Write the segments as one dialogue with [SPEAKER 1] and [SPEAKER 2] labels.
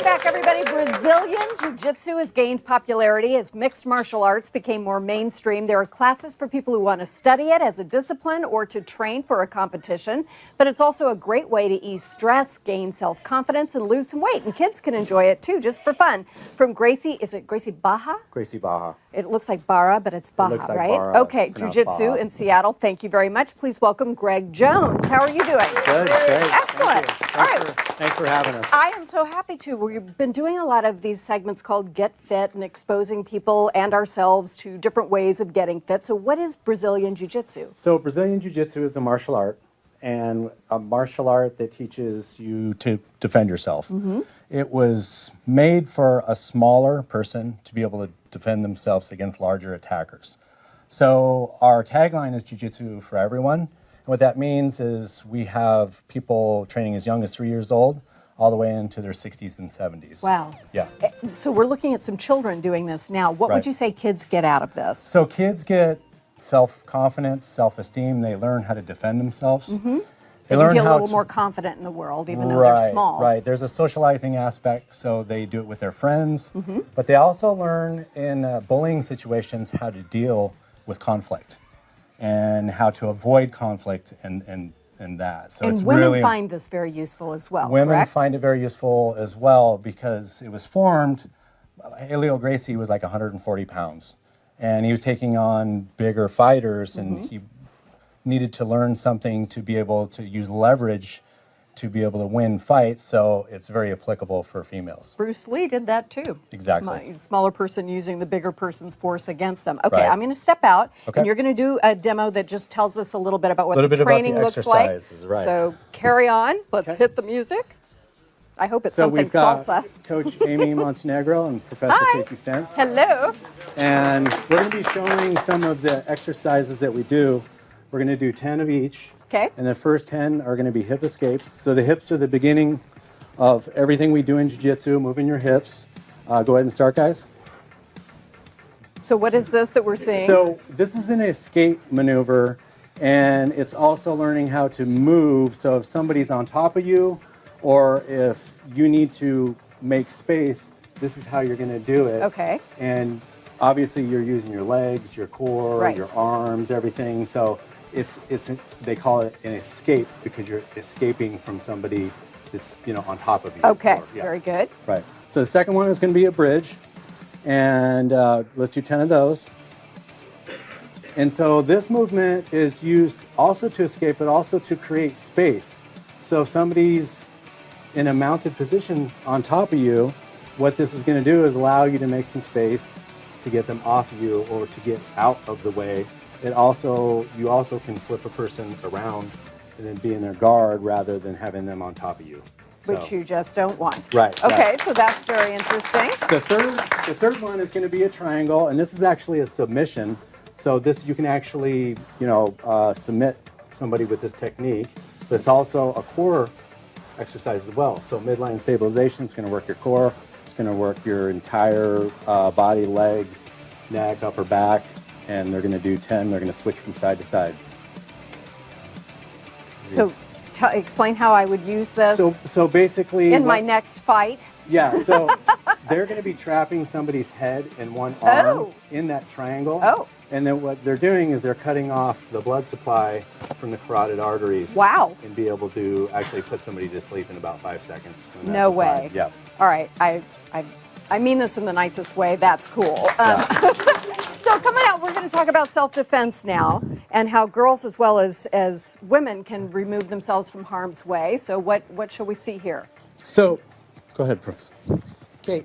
[SPEAKER 1] back, everybody. Brazilian Jiu Jitsu has gained popularity as mixed martial arts became more mainstream. There are classes for people who want to study it as a discipline or to train for a competition. But it's also a great way to ease stress, gain self-confidence, and lose some weight. And kids can enjoy it, too, just for fun. From Gracie, is it Gracie Baja?
[SPEAKER 2] Gracie Baja.
[SPEAKER 1] It looks like Barra, but it's Baja,
[SPEAKER 2] like
[SPEAKER 1] right?
[SPEAKER 2] Barra,
[SPEAKER 1] okay, Jiu Jitsu in Seattle. Thank you very much. Please welcome Greg Jones. How are you doing?
[SPEAKER 2] Good, great.
[SPEAKER 1] Excellent. All right.
[SPEAKER 2] Thanks for having us.
[SPEAKER 1] I am so happy to. We've been doing a lot of these segments called Get Fit and exposing people and ourselves to different ways of getting fit. So what is Brazilian Jiu-Jitsu?
[SPEAKER 2] So Brazilian Jiu-Jitsu is a martial art, and a martial art that teaches you to defend yourself. Mm-hmm. It was made for a smaller person to be able to defend themselves against larger attackers. So our tagline is Jiu-Jitsu for everyone. And what that means is we have people training as young as 3 years old all the way into their 60s and 70s.
[SPEAKER 1] Wow.
[SPEAKER 2] Yeah.
[SPEAKER 1] So we're looking at some children doing this now. What would you say kids get out of this?
[SPEAKER 2] So kids get self-confidence, self-esteem. They learn how to defend themselves.
[SPEAKER 1] Mm-hmm.
[SPEAKER 2] They
[SPEAKER 1] learn
[SPEAKER 2] feel
[SPEAKER 1] a little more confident in the world, even though they're small.
[SPEAKER 2] Right. There's a socializing aspect, so they do it with their friends. Mm-hmm. But they also learn in bullying situations how to deal with conflict and how to avoid conflict and that. So it's
[SPEAKER 1] women
[SPEAKER 2] really,
[SPEAKER 1] find this very useful as well,
[SPEAKER 2] women
[SPEAKER 1] correct?
[SPEAKER 2] find it very useful as well because it was formed, Helio Gracie was like 140 pounds. And he was taking on bigger fighters, and he needed to learn something to be able to use leverage to be able to win fights, so it's very applicable for females.
[SPEAKER 1] Bruce Lee did that too.
[SPEAKER 2] Exactly.
[SPEAKER 1] Smaller person using the bigger person's force against them. Okay,
[SPEAKER 2] Right.
[SPEAKER 1] I'm going to step out,
[SPEAKER 2] Okay.
[SPEAKER 1] and you're going to do a demo that just tells us a little bit about what
[SPEAKER 2] Little
[SPEAKER 1] the
[SPEAKER 2] bit about the
[SPEAKER 1] training looks like.
[SPEAKER 2] exercises, right.
[SPEAKER 1] So carry on. Let's
[SPEAKER 2] Okay.
[SPEAKER 1] hit the music. I hope it's
[SPEAKER 2] So
[SPEAKER 1] something
[SPEAKER 2] we've got
[SPEAKER 1] salsa.
[SPEAKER 2] Coach Amy Montenegro and Professor
[SPEAKER 1] Hi.
[SPEAKER 2] Casey Stentz.
[SPEAKER 1] Hello.
[SPEAKER 2] And we're going to be showing some of the exercises that we do. We're going to do 10 of each.
[SPEAKER 1] Okay.
[SPEAKER 2] And the first 10 are going to be hip escapes. So the hips are the beginning of everything we do in Jiu-Jitsu, moving your hips. Go ahead and start, guys.
[SPEAKER 1] So what is this that we're seeing?
[SPEAKER 2] So this is an escape maneuver, and it's also learning how to move. So if somebody's on top of you, or if you need to make space, this is how you're going to do it.
[SPEAKER 1] Okay.
[SPEAKER 2] And obviously you're using your legs, your core,
[SPEAKER 1] Right.
[SPEAKER 2] your arms, everything. So they call it an escape because you're escaping from somebody that's on top of you.
[SPEAKER 1] Okay,
[SPEAKER 2] Or, yeah.
[SPEAKER 1] very good.
[SPEAKER 2] Right. So the second one is going to be a bridge, and let's do 10 of those. And so this movement is used also to escape, but also to create space. So if somebody's in a mounted position on top of you, what this is going to do is allow you to make some space to get them off of you or to get out of the way. You also can flip a person around and then be in their guard rather than having them on top of you.
[SPEAKER 1] Which you just don't want.
[SPEAKER 2] Right.
[SPEAKER 1] Okay,
[SPEAKER 2] right.
[SPEAKER 1] so that's very interesting.
[SPEAKER 2] The third one is going to be a triangle, and this is actually a submission. So this you can actually submit somebody with this technique. But it's also a core exercise as well. So midline stabilization is going to work your core. It's going to work your entire body, legs, neck, upper back, and they're going to do 10. They're going to switch from side to side.
[SPEAKER 1] So explain how I would use this
[SPEAKER 2] So basically,
[SPEAKER 1] in my next fight.
[SPEAKER 2] Yeah. So they're going to be trapping somebody's head and one arm
[SPEAKER 1] Oh.
[SPEAKER 2] in that triangle.
[SPEAKER 1] Oh.
[SPEAKER 2] And then what they're doing is they're cutting off the blood supply from the carotid arteries.
[SPEAKER 1] Wow.
[SPEAKER 2] And be able to actually put somebody to sleep in about 5 seconds. when
[SPEAKER 1] No
[SPEAKER 2] that's
[SPEAKER 1] way.
[SPEAKER 2] applied. Yeah.
[SPEAKER 1] All right, I mean this in the nicest way. That's cool. So coming out, we're going to talk about self-defense now and how girls as well as women can remove themselves from harm's way. So what shall we see here?
[SPEAKER 2] So, go ahead, Bruce.
[SPEAKER 3] Okay,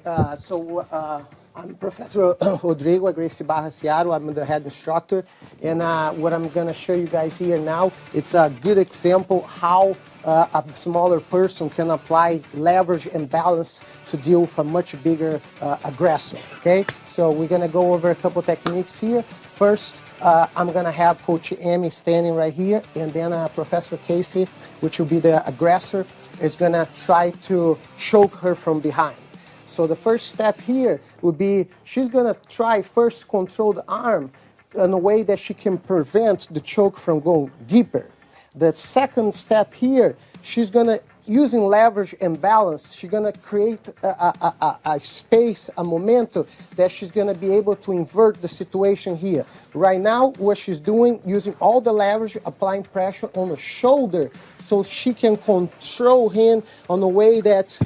[SPEAKER 3] I'm Professor Rodrigo at Gracie Barra, Seattle. I'm the head instructor. And what I'm going to show you guys here now, it's a good example how a smaller person can apply leverage and balance to deal with a much bigger aggressor, okay? So we're going to go over a couple techniques here. First, I'm going to have Coach Amy standing right here, and then Professor Casey, which will be the aggressor, is going to try to choke her from behind. So the first step here would be she's going to try first control the arm in a way that she can prevent the choke from going deeper. The second step here, she's going to using leverage and balance, she's going to create a space, a momentum that she's going to be able to invert the situation here. Right now, what she's doing, using all the leverage, applying pressure on the shoulder so she can control him on a way that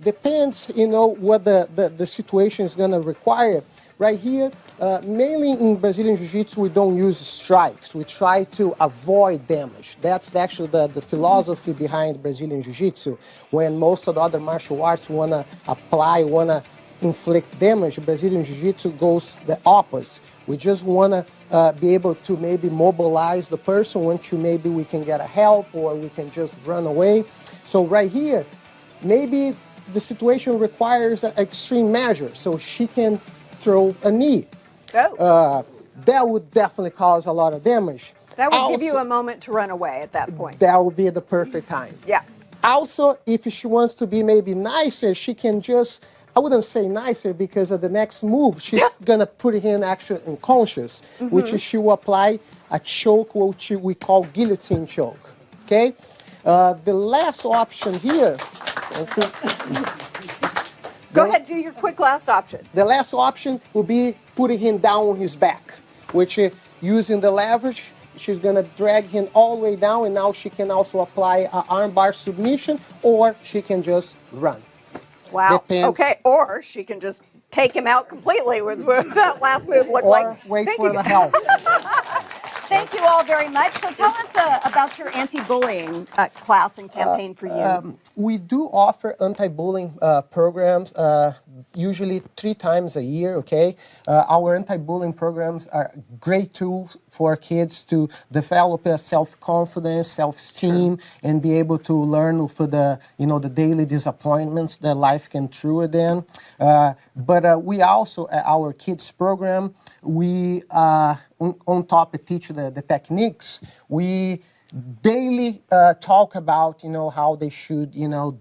[SPEAKER 3] depends, what the situation is going to require. Right here, mainly in Brazilian Jiu-Jitsu, we don't use strikes. We try to avoid damage. That's actually the philosophy behind Brazilian Jiu-Jitsu. When most of the other martial arts want to inflict damage, Brazilian Jiu-Jitsu goes the opposite. We just want to be able to maybe mobilize the person once maybe we can get a help or we can just run away. So right here, maybe the situation requires an extreme measure, so she can throw a knee.
[SPEAKER 1] Oh.
[SPEAKER 3] That would definitely cause a lot of damage.
[SPEAKER 1] That would give you a moment to run away at that point.
[SPEAKER 3] That would be the perfect time.
[SPEAKER 1] Yeah.
[SPEAKER 3] Also, if she wants to be maybe nicer, she can just, I wouldn't say nicer because of the next move, she's going to put him actually unconscious, which is she will apply a choke, which we call guillotine choke. Okay? The last option here,
[SPEAKER 1] Go ahead, do your quick last option.
[SPEAKER 3] the last option will be putting him down on his back, which using the leverage, she's going to drag him all the way down, and now she can also apply an armbar submission, or she can just run.
[SPEAKER 1] Wow.
[SPEAKER 3] Depends.
[SPEAKER 1] Okay, or she can just take him out completely was what that last move looked
[SPEAKER 3] Or
[SPEAKER 1] like.
[SPEAKER 3] wait
[SPEAKER 1] Thank
[SPEAKER 3] for
[SPEAKER 1] you.
[SPEAKER 3] the help.
[SPEAKER 1] Thank you all very much. So tell us about your anti-bullying class and campaign for you.
[SPEAKER 3] We do offer anti-bullying programs, usually 3 times a year, okay? Our anti-bullying programs are great tools for kids to develop a self-confidence, self-esteem, and be able to learn for the daily disappointments that life can throw at them. But we also, at our kids program, we, on top of teach the techniques, we daily talk about, how they should,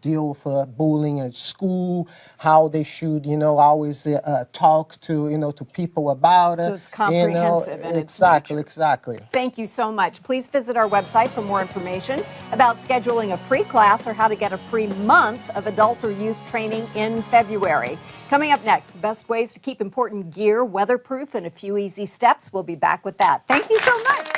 [SPEAKER 3] deal with bullying at school, how they should, always talk to, to people about it.
[SPEAKER 1] So it's comprehensive and it's
[SPEAKER 3] Exactly.
[SPEAKER 1] Thank you so much. Please visit our website for more information about scheduling a free class or how to get a free month of adult or youth training in February. Coming up next, the best ways to keep important gear weatherproof and a few easy steps. We'll be back with that. Thank you so much.